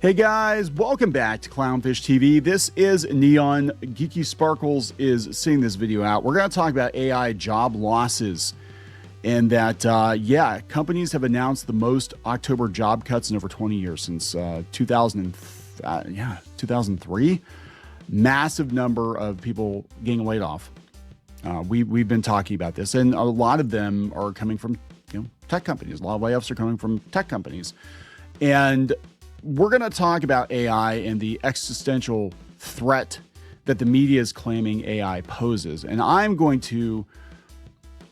Hey guys, welcome back to Clownfish TV. This is Kneon. Geeky Sparkles is seeing this video out. We're going to talk about AI job losses and that, companies have announced the most October job cuts in over 20 years since 2003. Massive number of people getting laid off. We've been talking about this, and a lot of them are coming from tech companies. A lot of layoffs are coming from tech companies. And we're going to talk about AI and the existential threat that the media is claiming AI poses. And I'm going to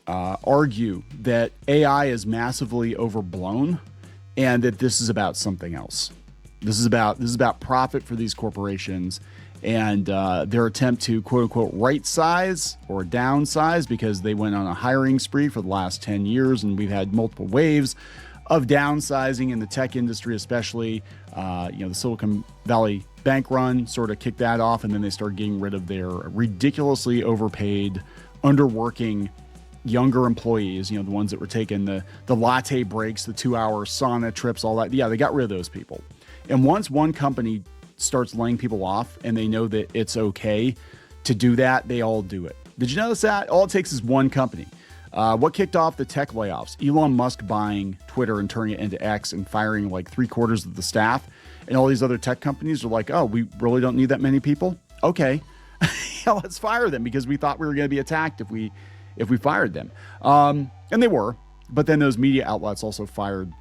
argue that AI is massively overblown and that this is about something else. This is about profit for these corporations and their attempt to quote unquote right size or downsize, because they went on a hiring spree for the last 10 years and we've had multiple waves of downsizing in the tech industry, especially. The Silicon Valley bank run sort of kicked that off, and then they started getting rid of their ridiculously overpaid, underworking younger employees, the ones that were taking the latte breaks, the 2-hour sauna trips, all that. Yeah, they got rid of those people. And once one company starts laying people off and they know that it's okay to do that, they all do it. Did you notice that? All it takes is one company. What kicked off the tech layoffs? Elon Musk buying Twitter and turning it into X and firing like 3/4 of the staff. And all these other tech companies are like, oh, we really don't need that many people? Okay, let's fire them because we thought we were going to be attacked if we fired them. And they were. But then those media outlets also fired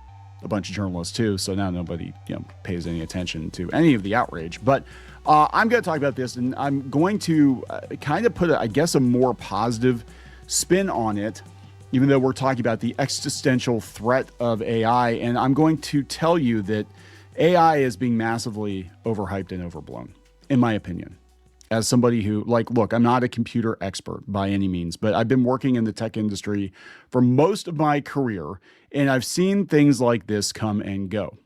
a bunch of journalists too. So now nobody pays any attention to any of the outrage. But I'm going to talk about this, and I'm going to kind of put, a more positive spin on it, even though we're talking about the existential threat of AI. And I'm going to tell you that AI is being massively overhyped and overblown, in my opinion. As somebody who, look, I'm not a computer expert by any means, but I've been working in the tech industry for most of my career, and I've seen things like this come and go.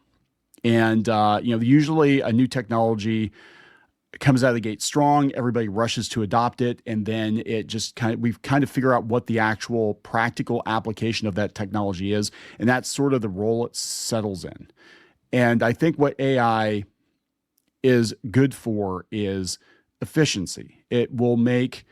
And, usually a new technology comes out of the gate strong, everybody rushes to adopt it, and then it just we figure out what the actual practical application of that technology is, and that's sort of the role it settles in. And I think what AI is good for is efficiency. It will make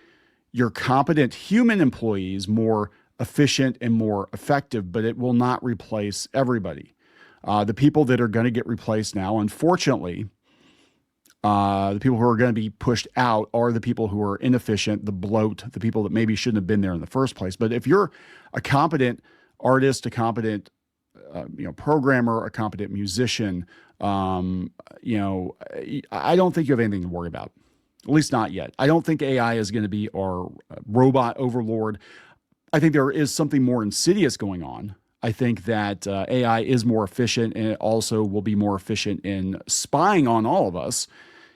your competent human employees more efficient and more effective, but it will not replace everybody. The people that are going to get replaced now, unfortunately, the people who are going to be pushed out are the people who are inefficient, the bloat, the people that maybe shouldn't have been there in the first place. But if you're a competent artist, a competent programmer, a competent musician, I don't think you have anything to worry about. At least not yet. I don't think AI is going to be our robot overlord. I think there is something more insidious going on. I think that AI is more efficient, and it also will be more efficient in spying on all of us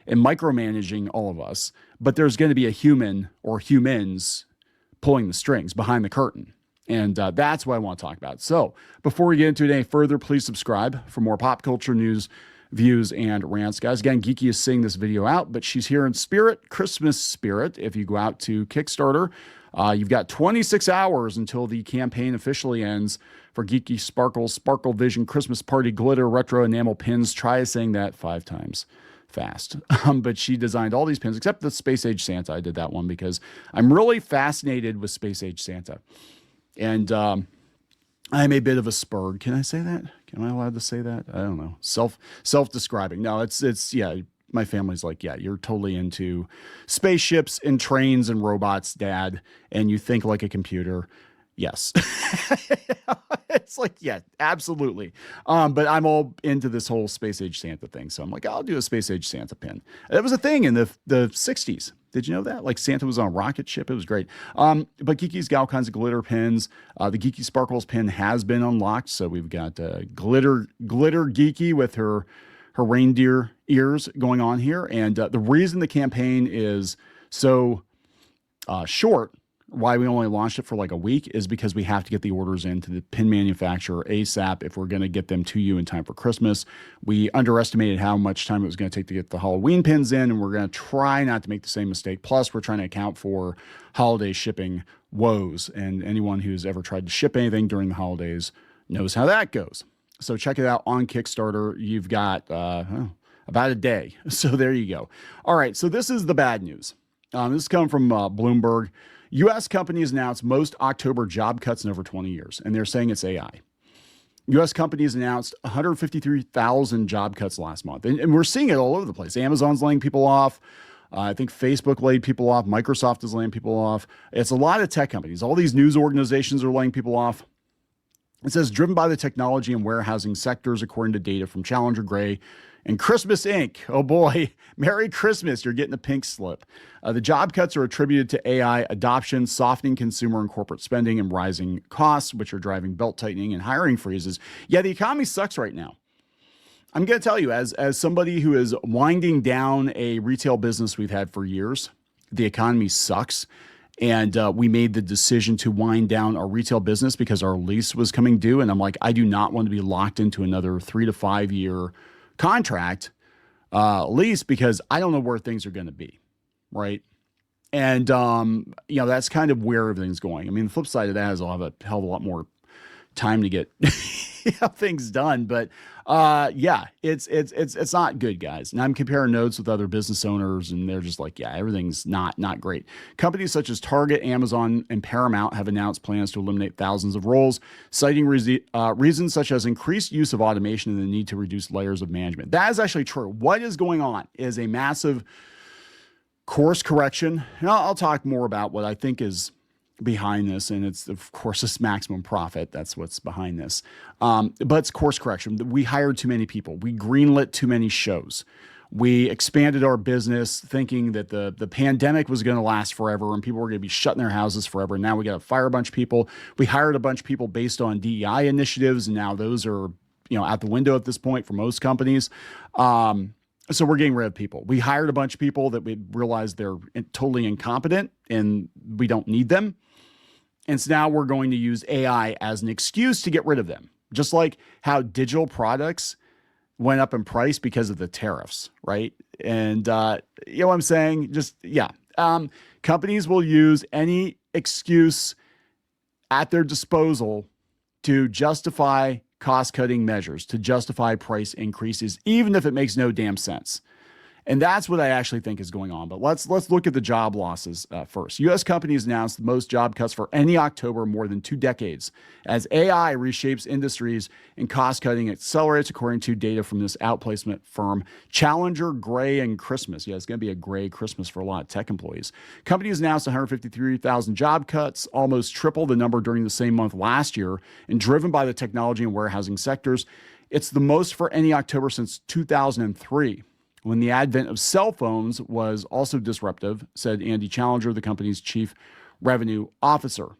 and micromanaging all of us. But there's going to be a human or humans pulling the strings behind the curtain. And that's what I want to talk about. So before we get into it any further, please subscribe for more pop culture news, views, and rants. Guys, again, Geeky is seeing this video out, but she's here in spirit, Christmas spirit. If you go out to Kickstarter, you've got 26 hours until the campaign officially ends for Geeky Sparkles Sparkle Vision Christmas Party Glitter Retro Enamel Pins. Try saying that 5 times fast. But she designed all these pins, except the Space Age Santa. I did that one because I'm really fascinated with Space Age Santa. And I'm a bit of a spurg. Can I say that? Am I allowed to say that? I don't know. Self-describing. No, it's my family's like, yeah, you're totally into spaceships and trains and robots, Dad, and you think like a computer. Yes. It's like, yeah, absolutely. But I'm all into this whole Space Age Santa thing. So I'm like, I'll do a Space Age Santa pin. That was a thing in the 60s. Did you know that? Like Santa was on a rocket ship. It was great. But Geeky's got all kinds of glitter pins. The Geeky Sparkles pin has been unlocked. So we've got glitter Geeky with her reindeer ears going on here. And the reason the campaign is so short, why we only launched it for like a week, is because we have to get the orders into the pin manufacturer ASAP if we're going to get them to you in time for Christmas. We underestimated how much time it was going to take to get the Halloween pins in, and we're going to try not to make the same mistake. Plus, we're trying to account for holiday shipping woes, and anyone who's ever tried to ship anything during the holidays knows how that goes. So check it out on Kickstarter. You've got about a day. So there you go. All right. So this is the bad news. This is coming from Bloomberg. U.S. companies announced most October job cuts in over 20 years, and they're saying it's AI. U.S. companies announced 153,000 job cuts last month. And we're seeing it all over the place. Amazon's laying people off. I think Facebook laid people off. Microsoft is laying people off. It's a lot of tech companies. All these news organizations are laying people off. It says, driven by the technology and warehousing sectors, according to data from Challenger Gray and Christmas Inc. Oh boy, Merry Christmas. You're getting a pink slip. The job cuts are attributed to AI adoption, softening consumer and corporate spending, and rising costs, which are driving belt tightening and hiring freezes. Yeah, the economy sucks right now. I'm going to tell you, as somebody who is winding down a retail business we've had for years, the economy sucks. And we made the decision to wind down our retail business because our lease was coming due. And I'm like, I do not want to be locked into another 3 to 5 year contract lease because I don't know where things are going to be. Right. And, that's kind of where everything's going. I mean, the flip side of that is I'll have a hell of a lot more time to get things done. But it's not good, guys. And I'm comparing notes with other business owners, and they're just like, yeah, everything's not great. Companies such as Target, Amazon, and Paramount have announced plans to eliminate thousands of roles, citing reasons such as increased use of automation and the need to reduce layers of management. That is actually true. What is going on is a massive course correction. And I'll talk more about what I think is behind this, and it's of course this maximum profit. That's what's behind this. But it's course correction. We hired too many people. We greenlit too many shows. We expanded our business thinking that the pandemic was going to last forever and people were going to be shut in their houses forever. And now we got to fire a bunch of people. We hired a bunch of people based on DEI initiatives, and now those are out the window at this point for most companies. So we're getting rid of people. We hired a bunch of people that we realized they're totally incompetent and we don't need them. And so now we're going to use AI as an excuse to get rid of them. Just like how digital products went up in price because of the tariffs, right? And you know what I'm saying? Companies will use any excuse at their disposal to justify cost-cutting measures, to justify price increases, even if it makes no damn sense. And that's what I actually think is going on. But let's look at the job losses first. U.S. companies announced the most job cuts for any October in more than 2 decades as AI reshapes industries and cost-cutting accelerates, according to data from this outplacement firm, Challenger Gray and Christmas. Yeah, it's going to be a gray Christmas for a lot of tech employees. Companies announced 153,000 job cuts, almost triple the number during the same month last year, and driven by the technology and warehousing sectors. It's the most for any October since 2003. When the advent of cell phones was also disruptive, said Andy Challenger, the company's chief revenue officer.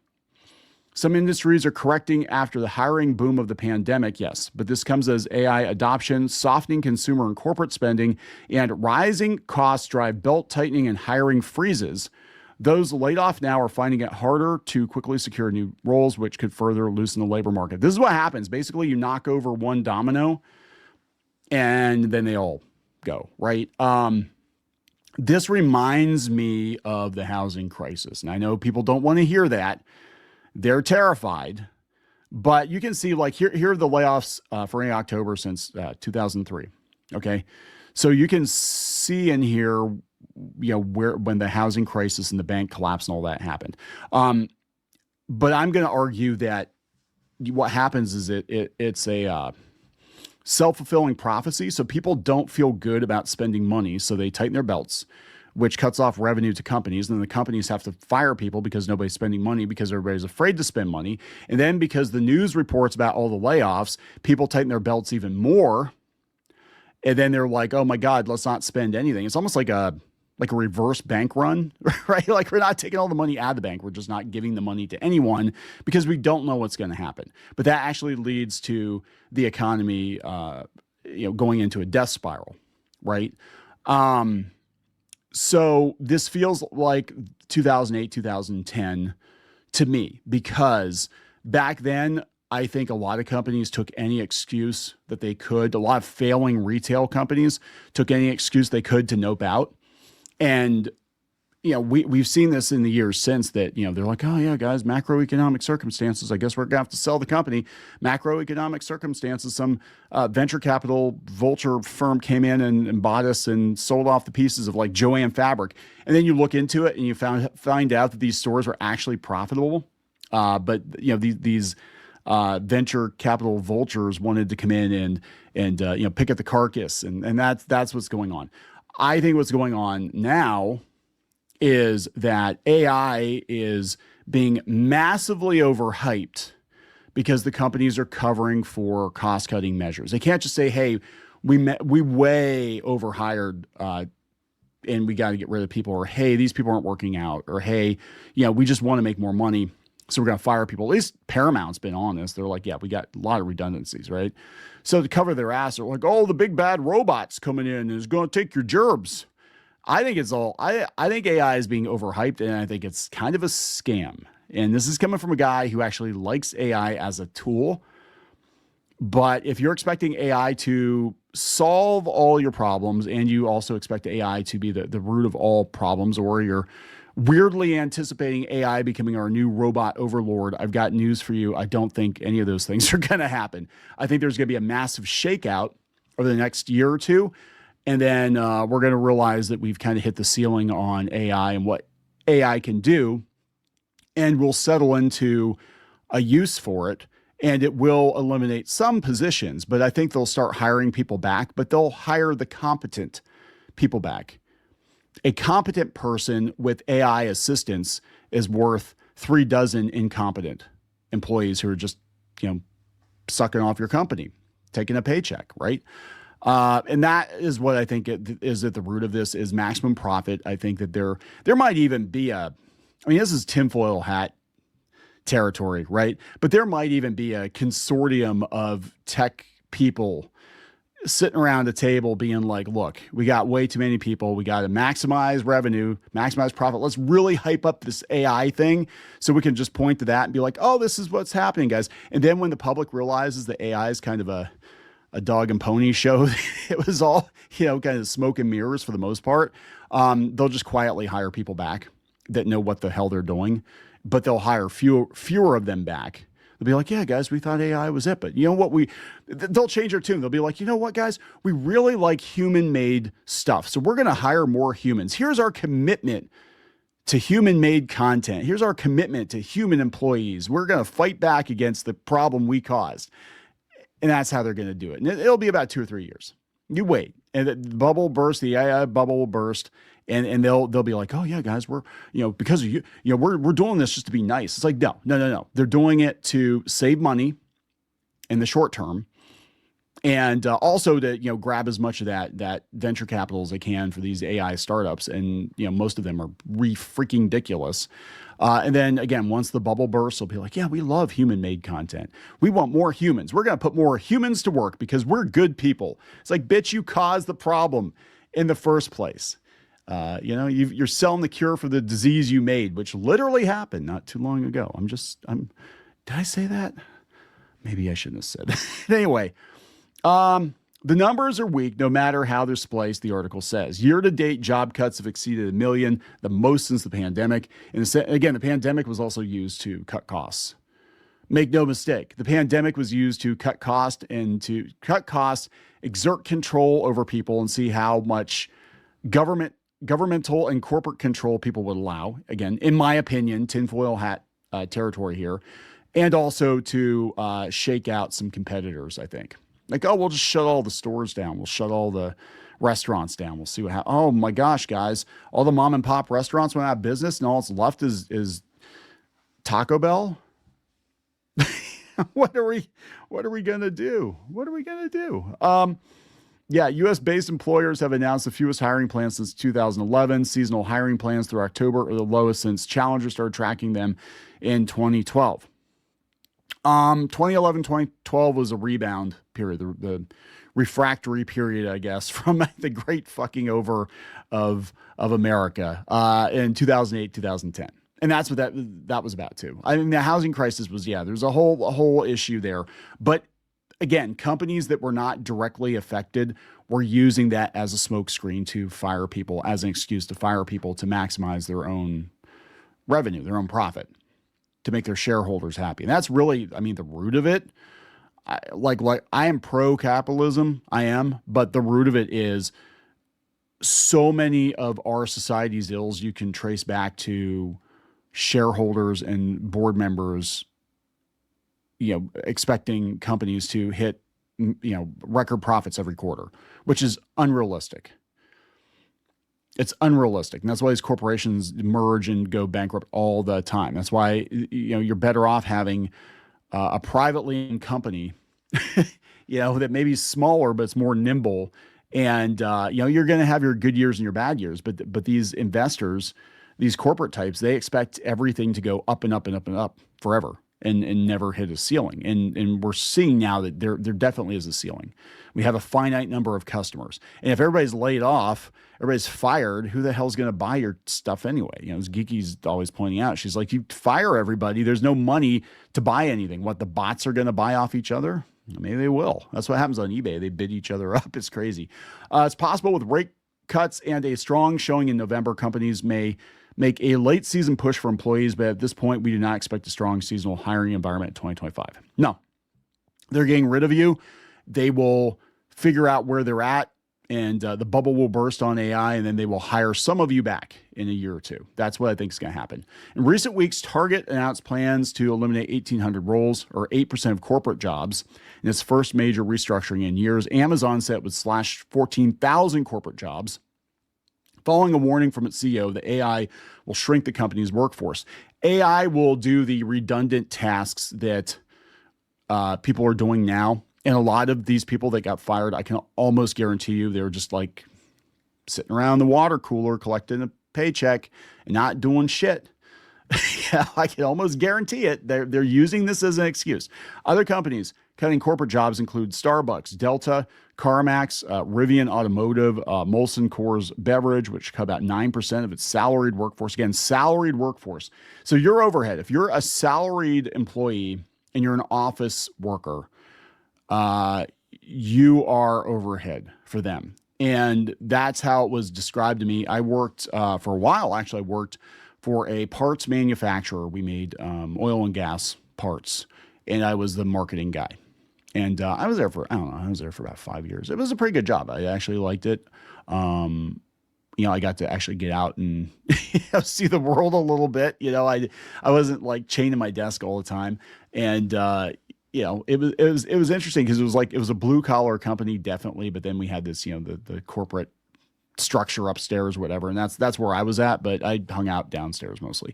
Some industries are correcting after the hiring boom of the pandemic, yes, but this comes as AI adoption, softening consumer and corporate spending, and rising costs drive belt tightening and hiring freezes. Those laid off now are finding it harder to quickly secure new roles, which could further loosen the labor market. This is what happens. Basically, you knock over one domino, and then they all go, right? This reminds me of the housing crisis. And I know people don't want to hear that. They're terrified. But you can see, like, here are the layoffs for any October since 2003. Okay. So you can see in here, when the housing crisis and the bank collapse and all that happened. But I'm going to argue that what happens is it's a self-fulfilling prophecy. So people don't feel good about spending money, so they tighten their belts, which cuts off revenue to companies. And then the companies have to fire people because nobody's spending money because everybody's afraid to spend money. And then because the news reports about all the layoffs, people tighten their belts even more. And then they're like, oh my God, let's not spend anything. It's almost like a reverse bank run, right? Like, we're not taking all the money out of the bank. We're just not giving the money to anyone because we don't know what's going to happen. But that actually leads to the economy, going into a death spiral, right? So this feels like 2008, 2010 to me, because back then, I think a lot of companies took any excuse that they could. A lot of failing retail companies took any excuse they could to nope out. And, we've seen this in the years since that, they're like, oh yeah, guys, macroeconomic circumstances. I guess we're gonna have to sell the company. Macroeconomic circumstances. Some venture capital vulture firm came in and bought us and sold off the pieces of like Joann Fabric. And then you look into it and you find out that these stores were actually profitable. But these venture capital vultures wanted to come in and pick at the carcass, and that's what's going on. I think what's going on now is that AI is being massively overhyped because the companies are covering for cost-cutting measures. They can't just say, "Hey, we way overhired, and we got to get rid of people," or "Hey, these people aren't working out," or "Hey, we just want to make more money, so we're going to fire people." At least Paramount's been on this. They're like, "Yeah, we got a lot of redundancies, right?" So to cover their ass, they're like, "Oh, the big bad robot's coming in and is going to take your jobs." I think it's all, I think AI is being overhyped, and I think it's kind of a scam. And this is coming from a guy who actually likes AI as a tool. But if you're expecting AI to solve all your problems, and you also expect AI to be the root of all problems, or you're weirdly anticipating AI becoming our new robot overlord, I've got news for you. I don't think any of those things are going to happen. I think there's going to be a massive shakeout over the next year or two. And then we're going to realize that we've kind of hit the ceiling on AI and what AI can do. And we'll settle into a use for it. And it will eliminate some positions. But I think they'll start hiring people back. But they'll hire the competent people back. A competent person with AI assistance is worth 3 dozen incompetent employees who are just, sucking off your company, taking a paycheck, right? And that is what I think is at the root of this, is maximum profit. I think that there might even be this is tinfoil hat territory, right? But there might even be a consortium of tech people sitting around a table being like, look, we got way too many people. We got to maximize revenue, maximize profit. Let's really hype up this AI thing so we can just point to that and be like, oh, this is what's happening, guys. And then when the public realizes that AI is kind of a dog and pony show, it was all, kind of smoke and mirrors for the most part. They'll just quietly hire people back that know what the hell they're doing, but they'll hire fewer of them back. They'll be like, yeah, guys, we thought AI was it. But you know what? They'll change their tune. They'll be like, you know what, guys, we really like human-made stuff. So we're going to hire more humans. Here's our commitment to human-made content. Here's our commitment to human employees. We're going to fight back against the problem we caused. And that's how they're going to do it. And it'll be about 2 or 3 years. You wait, and the bubble burst, the AI bubble will burst, and they'll be like, oh yeah, guys, we're, because of you, we're doing this just to be nice. It's like, no. They're doing it to save money in the short term, and also to, grab as much of that venture capital as they can for these AI startups. And, most of them are freaking ridiculous. And then again, once the bubble bursts, they'll be like, yeah, we love human-made content. We want more humans. We're going to put more humans to work because we're good people. It's like, bitch, you caused the problem in the first place. You're selling the cure for the disease you made, which literally happened not too long ago. Did I say that? Maybe I shouldn't have said that. Anyway, the numbers are weak, no matter how they're spliced, the article says. Year-to-date job cuts have exceeded 1 million, the most since the pandemic. And again, the pandemic was also used to cut costs. Make no mistake, the pandemic was used to cut costs, exert control over people, and see how much governmental and corporate control people would allow. Again, in my opinion, tinfoil hat territory here. And also to shake out some competitors, I think. Like, oh, we'll just shut all the stores down. We'll shut all the restaurants down. We'll see what happens. Oh my gosh, guys, all the mom and pop restaurants went out of business, and all that's left is Taco Bell. What are we gonna do? What are we gonna do? U.S.-based employers have announced the fewest hiring plans since 2011. Seasonal hiring plans through October are the lowest since Challenger started tracking them in 2012. 2011, 2012 was a rebound period, the refractory period, I guess, from the great fucking over of America in 2008, 2010. And that's what that was about too. I mean, the housing crisis was, there's a whole issue there. But again, companies that were not directly affected were using that as a smokescreen to fire people, as an excuse to fire people to maximize their own revenue, their own profit, to make their shareholders happy. And that's really, I mean, the root of it. Like I am pro-capitalism, I am, but the root of it is so many of our society's ills you can trace back to shareholders and board members, expecting companies to hit, record profits every quarter, which is unrealistic. It's unrealistic. And that's why these corporations merge and go bankrupt all the time. That's why, you're better off having a privately owned company, that may be smaller, but it's more nimble. And, you're going to have your good years and your bad years, but these investors, these corporate types, they expect everything to go up and up and up and up forever and never hit a ceiling. And we're seeing now that there definitely is a ceiling. We have a finite number of customers. And if everybody's laid off, everybody's fired, who the hell's going to buy your stuff anyway? As Geeky's always pointing out, she's like, you fire everybody, there's no money to buy anything. What, the bots are going to buy off each other? Maybe they will. That's what happens on eBay. They bid each other up. It's crazy. It's possible with rate cuts and a strong showing in November, companies may make a late season push for employees, but at this point, we do not expect a strong seasonal hiring environment in 2025. No, they're getting rid of you. They will figure out where they're at, and the bubble will burst on AI, and then they will hire some of you back in a year or two. That's what I think is going to happen. In recent weeks, Target announced plans to eliminate 1,800 roles, or 8% of corporate jobs, in its first major restructuring in years. Amazon said it would slash 14,000 corporate jobs, following a warning from its CEO that AI will shrink the company's workforce. AI will do the redundant tasks that people are doing now. And a lot of these people that got fired, I can almost guarantee you they're just like sitting around the water cooler collecting a paycheck and not doing shit. Yeah, I can almost guarantee it. They're using this as an excuse. Other companies cutting corporate jobs include Starbucks, Delta, CarMax, Rivian Automotive, Molson Coors Beverage, which cut about 9% of its salaried workforce. Again, salaried workforce. So your overhead, if you're a salaried employee and you're an office worker, you are overhead for them. And that's how it was described to me. I worked for a while, actually, I worked for a parts manufacturer. We made oil and gas parts, and I was the marketing guy. And I was there for about 5 years. It was a pretty good job. I actually liked it. I got to actually get out and see the world a little bit. I wasn't like chained to my desk all the time. And it was interesting because it was a blue collar company, definitely. But then we had this, the corporate structure upstairs, whatever. And that's where I was at, but I hung out downstairs mostly.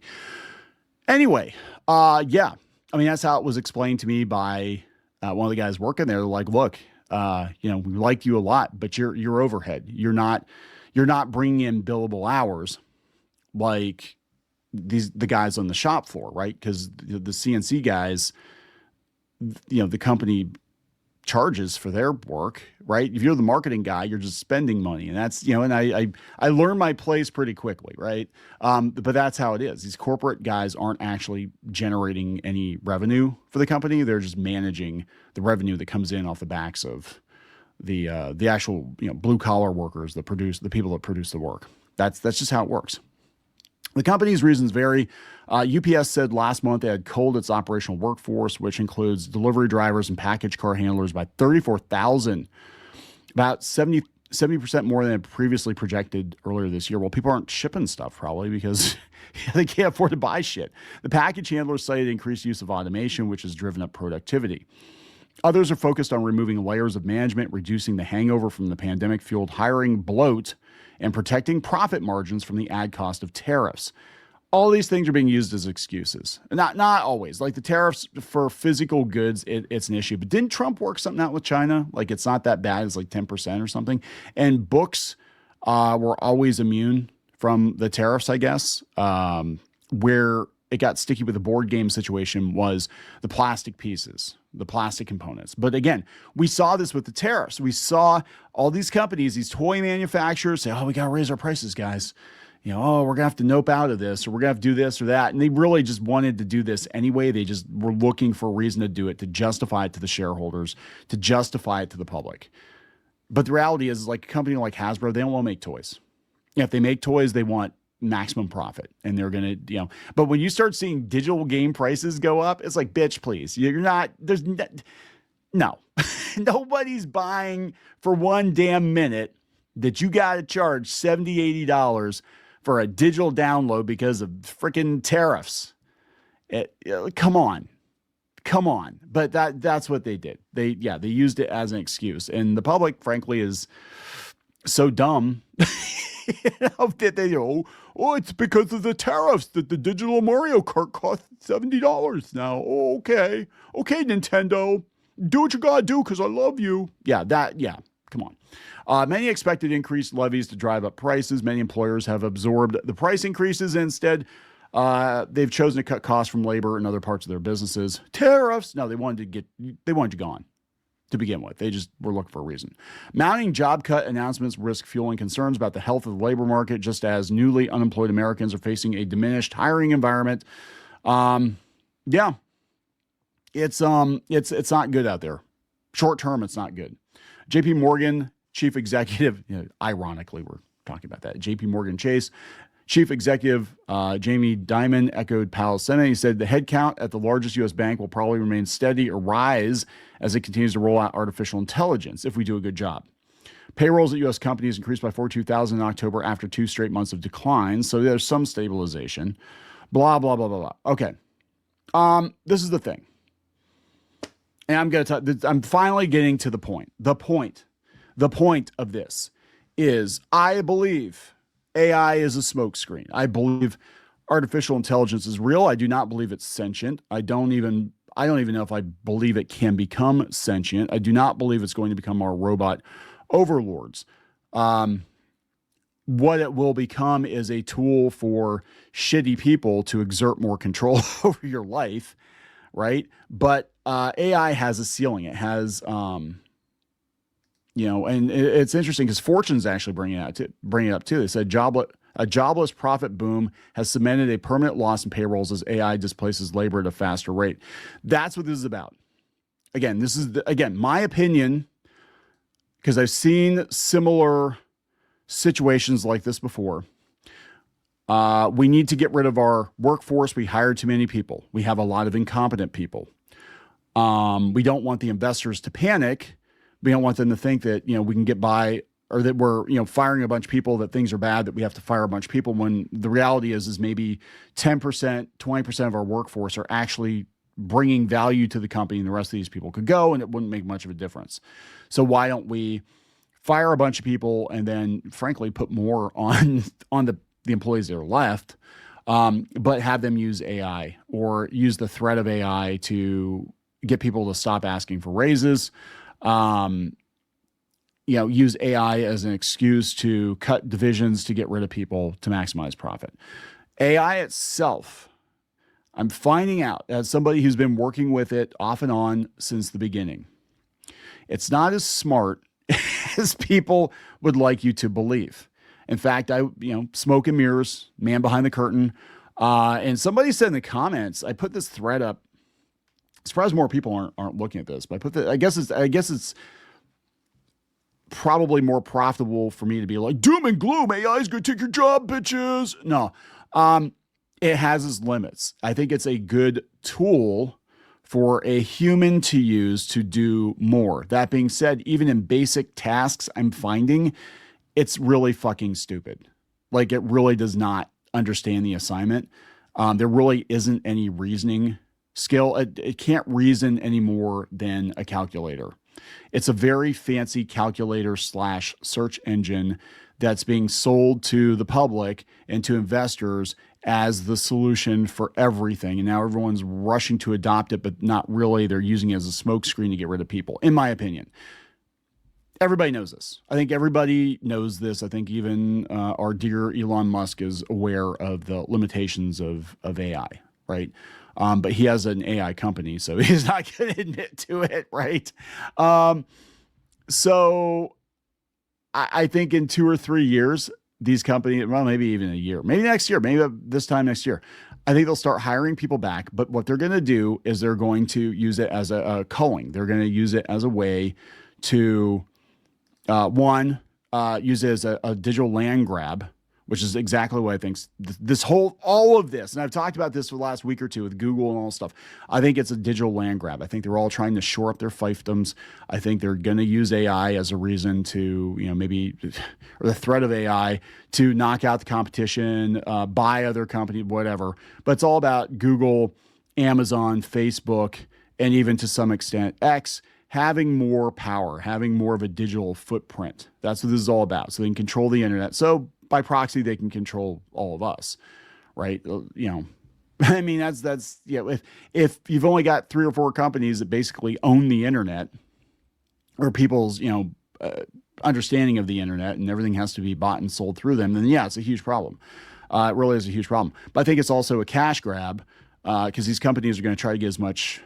Anyway, yeah. I mean, that's how it was explained to me by one of the guys working there. They're like, look, we like you a lot, but you're overhead. You're not bringing in billable hours like the guys on the shop floor, right? Because the CNC guys, the company charges for their work, right? If you're the marketing guy, you're just spending money. And that's, and I learned my place pretty quickly, right? But that's how it is. These corporate guys aren't actually generating any revenue for the company. They're just managing the revenue that comes in off the backs of the actual, blue collar workers that the people that produce the work. That's just how it works. The company's reasons vary. UPS said last month they had culled its operational workforce, which includes delivery drivers and package car handlers, by 34,000, about 70% more than had previously projected earlier this year. Well, people aren't shipping stuff probably because they can't afford to buy shit. The package handlers cited increased use of automation, which has driven up productivity. Others are focused on removing layers of management, reducing the hangover from the pandemic-fueled hiring bloat, and protecting profit margins from the add cost of tariffs. All these things are being used as excuses. Not always. Like the tariffs for physical goods, it's an issue. But didn't Trump work something out with China? Like it's not that bad. It's like 10% or something. And books were always immune from the tariffs, I guess. Where it got sticky with the board game situation was the plastic pieces, the plastic components. But again, we saw this with the tariffs. We saw all these companies, these toy manufacturers say, oh, we got to raise our prices, guys. oh, we're gonna have to nope out of this, or we're gonna have to do this or that. And they really just wanted to do this anyway. They just were looking for a reason to do it, to justify it to the shareholders, to justify it to the public. But the reality is like a company like Hasbro, they don't want to make toys. If they make toys, they want maximum profit, and they're going to, but when you start seeing digital game prices go up, it's like, bitch, please, you're not, no, nobody's buying for one damn minute that you got to charge $70, $80 for a digital download because of freaking tariffs. Come on. But that's what they did. They used it as an excuse, and the public, frankly, is so dumb. That they it's because of the tariffs that the digital Mario Kart costs $70 now. Oh, okay, Nintendo, do what you gotta do because I love you. Come on. Many expected increased levies to drive up prices. Many employers have absorbed the price increases. Instead, they've chosen to cut costs from labor and other parts of their businesses. Tariffs? No, they wanted you gone. To begin with, they just were looking for a reason. Mounting job cut announcements risk fueling concerns about the health of the labor market, just as newly unemployed Americans are facing a diminished hiring environment. It's not good out there. Short term, it's not good. JP Morgan chief executive, ironically, we're talking about that. JP Morgan Chase Chief Executive Jamie Dimon echoed Powell's sentiment. He said the headcount at the largest U.S. bank will probably remain steady or rise as it continues to roll out artificial intelligence if we do a good job. Payrolls at U.S. companies increased by 42,000 in October after 2 straight months of decline, so there's some stabilization. Blah, blah, blah, blah, blah. Okay. This is the thing. And I'm finally getting to the point. The point of this is I believe AI is a smokescreen. I believe artificial intelligence is real. I do not believe it's sentient. I don't even know if I believe it can become sentient. I do not believe it's going to become our robot overlords. What it will become is a tool for shitty people to exert more control over your life, right? But AI has a ceiling. It has and it's interesting because Fortune's actually bringing it up too. They said a jobless profit boom has cemented a permanent loss in payrolls as AI displaces labor at a faster rate. That's what this is about. Again, this is my opinion, because I've seen similar situations like this before. We need to get rid of our workforce. We hire too many people. We have a lot of incompetent people. We don't want the investors to panic. We don't want them to think that, we can get by, or that we're, firing a bunch of people, that things are bad, that we have to fire a bunch of people, when the reality is maybe 10%, 20% of our workforce are actually bringing value to the company, and the rest of these people could go and it wouldn't make much of a difference. So why don't we fire a bunch of people and then frankly put more on the employees that are left, but have them use AI or use the threat of AI to get people to stop asking for raises. Use AI as an excuse to cut divisions, to get rid of people, to maximize profit. AI itself, I'm finding out as somebody who's been working with it off and on since the beginning, it's not as smart as people would like you to believe. In fact, smoke and mirrors, man behind the curtain. And somebody said in the comments, I put this thread up. Surprised more people aren't looking at this, but I guess it's probably more profitable for me to be like doom and gloom. AI is going to take your job, bitches. No, it has its limits. I think it's a good tool for a human to use to do more. That being said, even in basic tasks, I'm finding it's really fucking stupid. Like, it really does not understand the assignment. There really isn't any reasoning skill. It can't reason any more than a calculator. It's a very fancy calculator / search engine that's being sold to the public and to investors as the solution for everything. And now everyone's rushing to adopt it, but not really. They're using it as a smokescreen to get rid of people, in my opinion. Everybody knows this. I think everybody knows this. I think even our dear Elon Musk is aware of the limitations of AI, right? But he has an AI company, so he's not going to admit to it, right? So I think in 2 or 3 years, these companies, well, maybe even a year, maybe next year, maybe this time next year, I think they'll start hiring people back. But what they're going to do is they're going to use it as a culling. They're going to use it as a way to, use it as a digital land grab, which is exactly what I think all of this, and I've talked about this for the last week or two with Google and all this stuff. I think it's a digital land grab. I think they're all trying to shore up their fiefdoms. I think they're going to use AI as a reason to, maybe, or the threat of AI to knock out the competition, buy other companies, whatever. But it's all about Google, Amazon, Facebook, and even to some extent X having more power, having more of a digital footprint. That's what this is all about. So they can control the internet. So by proxy, they can control all of us, right? I mean, that's if you've only got 3 or 4 companies that basically own the internet, or people's, understanding of the internet, and everything has to be bought and sold through them, then yeah, it's a huge problem. It really is a huge problem. But I think it's also a cash grab, because these companies are going to try to get as much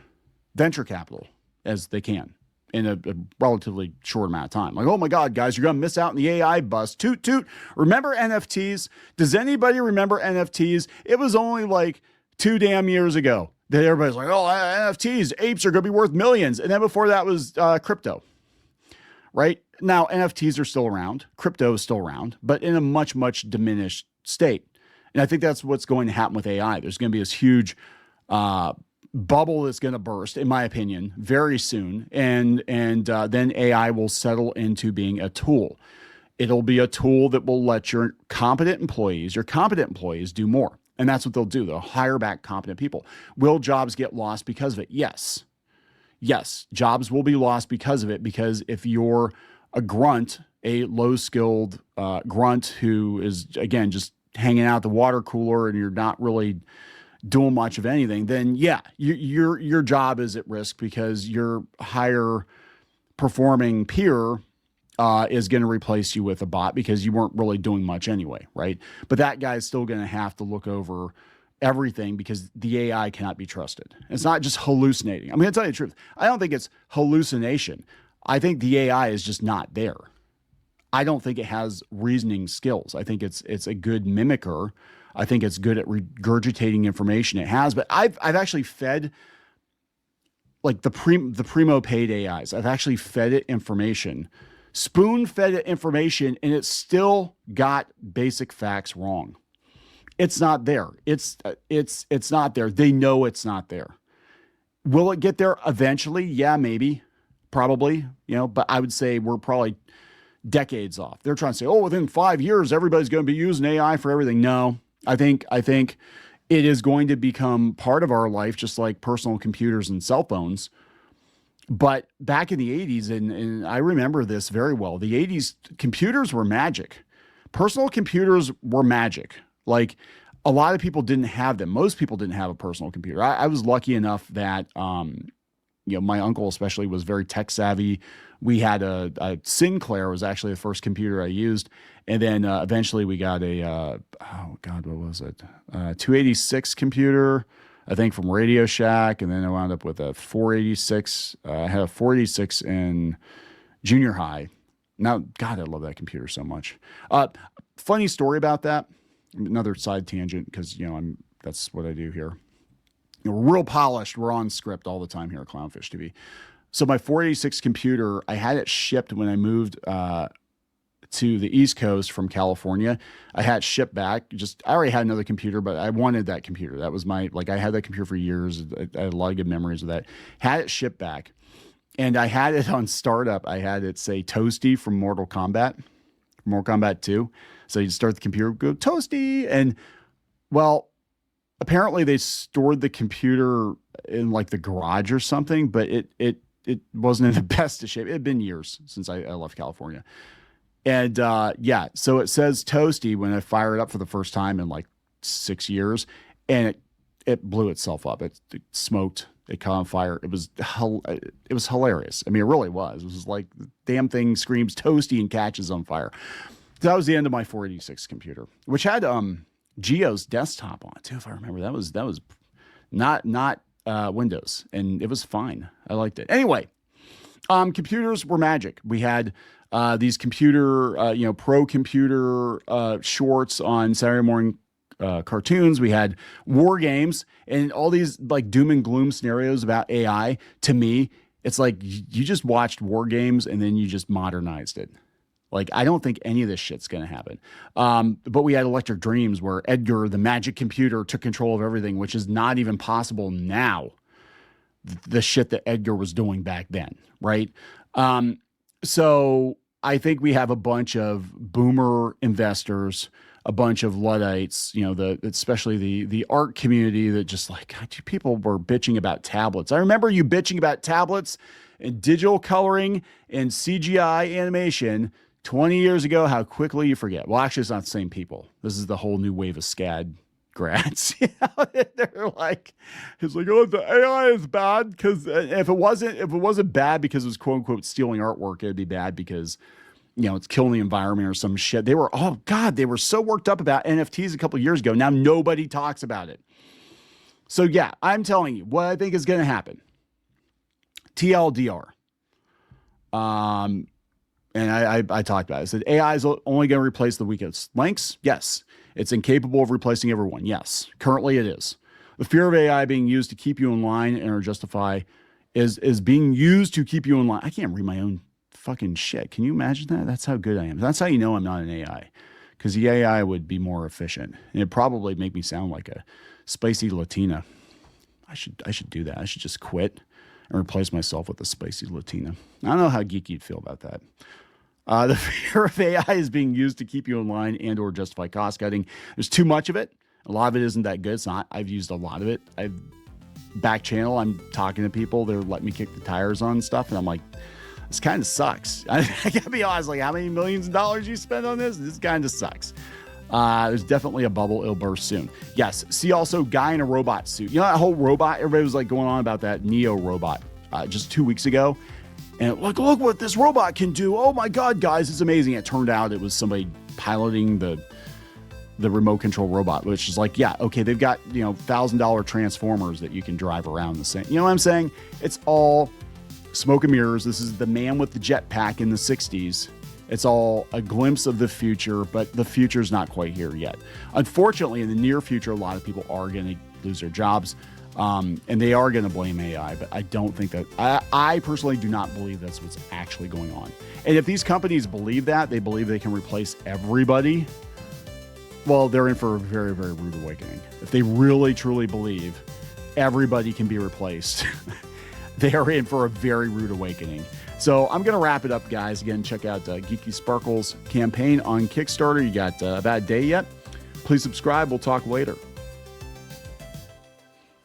venture capital as they can in a relatively short amount of time. Like, oh my God, guys, you're going to miss out on the AI bust. Toot, toot. Remember NFTs? Does anybody remember NFTs? It was only like 2 damn years ago that everybody's like, oh, NFTs, apes are going to be worth millions. And then before that was crypto, right? Now, NFTs are still around. Crypto is still around, but in a much, much diminished state. And I think that's what's going to happen with AI. There's going to be this huge bubble that's going to burst, in my opinion, very soon. And then AI will settle into being a tool. It'll be a tool that will let your competent employees do more. And that's what they'll do. They'll hire back competent people. Will jobs get lost because of it? Yes. Yes, jobs will be lost because of it. Because if you're a grunt, a low-skilled grunt who is, again, just hanging out at the water cooler, and you're not really doing much of anything, then yeah, your job is at risk, because your higher performing peer is going to replace you with a bot, because you weren't really doing much anyway, right? But that guy is still going to have to look over everything, because the AI cannot be trusted. It's not just hallucinating. I'm going to tell you the truth. I don't think it's hallucination. I think the AI is just not there. I don't think it has reasoning skills. I think it's a good mimicker. I think it's good at regurgitating information it has. But I've actually fed, like the primo paid AIs, I've actually fed it information, spoon-fed it information, and it still got basic facts wrong. It's not there. It's not there. They know it's not there. Will it get there eventually? Yeah, maybe, probably, but I would say we're probably decades off. They're trying to say, oh, within 5 years, everybody's going to be using AI for everything. No, I think it is going to become part of our life, just like personal computers and cell phones. But back in the 80s, and I remember this very well, the 80s, computers were magic. Personal computers were magic. Like, a lot of people didn't have them. Most people didn't have a personal computer. I was lucky enough that, my uncle especially was very tech savvy. We had a Sinclair was actually the first computer I used. And then eventually we got what was it? 286 computer, I think, from Radio Shack. And then I wound up with a 486. I had a 486 in junior high. Now, God, I love that computer so much. Funny story about that. Another side tangent, because, that's what I do here. We're real polished. We're on script all the time here at CLOWNFISH TV. So my 486 computer, I had it shipped when I moved to the East Coast from California. I had it shipped back. I already had another computer, but I wanted that computer. That was I had that computer for years. I had a lot of good memories of that. Had it shipped back. And I had it on startup. I had it say Toasty from Mortal Kombat 2. So you start the computer, go Toasty. And well, apparently they stored the computer in like the garage or something, but it wasn't in the best of shape. It had been years since I left California. And so it says Toasty when I fire it up for the first time in like 6 years, and it blew itself up. It smoked. It caught on fire. It was hilarious. I mean, it really was. It was like the damn thing screams Toasty and catches on fire. That was the end of my 486 computer, which had Geo's desktop on it too, if I remember. That was not Windows, and it was fine. I liked it. Anyway, Computers were magic. We had these computer, pro computer shorts on Saturday morning cartoons. We had war games and all these like doom and gloom scenarios about AI. To me, it's like you just watched war games and then you just modernized it. Like, I don't think any of this shit's going to happen. But we had Electric Dreams where Edgar, the magic computer, took control of everything, which is not even possible now. The shit that Edgar was doing back then, right? So I think we have a bunch of boomer investors, a bunch of Luddites, especially the art community that just like, God, people were bitching about tablets. I remember you bitching about tablets and digital coloring and CGI animation 20 years ago, how quickly you forget. Well, actually, it's not the same people. This is the whole new wave of SCAD grads. They're like, it's like, oh, the AI is bad because if it wasn't bad because it was quote unquote stealing artwork, it'd be bad because it's killing the environment or some shit. They were so worked up about NFTs a couple of years ago. Now nobody talks about it. So yeah, I'm telling you what I think is going to happen. TLDR. And I talked about it. I said AI is only going to replace the weakest links. Yes. It's incapable of replacing everyone. Yes. Currently it is. The fear of AI being used to keep you in line and or justify is being used to keep you in line. I can't read my own fucking shit. Can you imagine that? That's how good I am. That's how you know I'm not an AI. Because the AI would be more efficient. And it'd probably make me sound like a spicy Latina. I should do that. I should just quit and replace myself with a spicy Latina. I don't know how geeky you'd feel about that. The fear of AI is being used to keep you in line and or justify cost cutting. There's too much of it. A lot of it isn't that good. It's not. I've used a lot of it. Back channel, I'm talking to people. They're letting me kick the tires on stuff. And I'm like, this kind of sucks. I gotta be honest, like how many millions of dollars you spend on this? This kind of sucks. There's definitely a bubble. It'll burst soon. Yes. See also guy in a robot suit. You know, that whole robot, everybody was like going on about that Neo robot just 2 weeks ago. And look what this robot can do. Oh my God, guys, it's amazing. It turned out it was somebody piloting the remote control robot, which is like, yeah, okay, they've got, $1,000 transformers that you can drive around the same. You know what I'm saying? It's all smoke and mirrors. This is the man with the jetpack in the 60s. It's all a glimpse of the future, but the future's not quite here yet. Unfortunately, in the near future, a lot of people are going to lose their jobs. And they are going to blame AI, but I don't think that, I personally do not believe that's what's actually going on. And if these companies believe that, they believe they can replace everybody, well, they're in for a very, very rude awakening. If they really, truly believe everybody can be replaced, they are in for a very rude awakening. So I'm going to wrap it up, guys. Again, check out Geeky Sparkles campaign on Kickstarter. You got about a day yet. Please subscribe. We'll talk later.